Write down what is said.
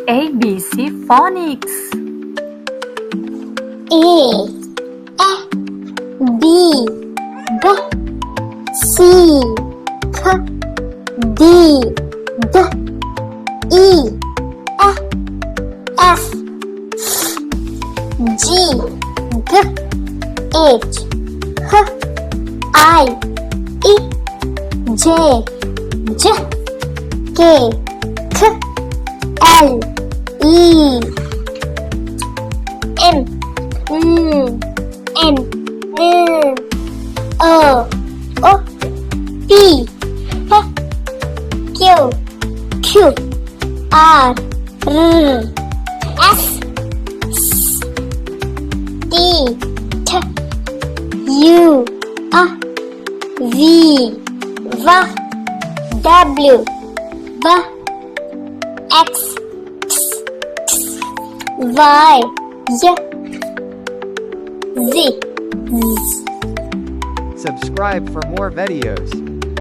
ABC Phonics. A B B C K D D E F G G H H I E J J K K L E M N O P Q Q R S T T U V W X Y Z. Subscribe for more videos.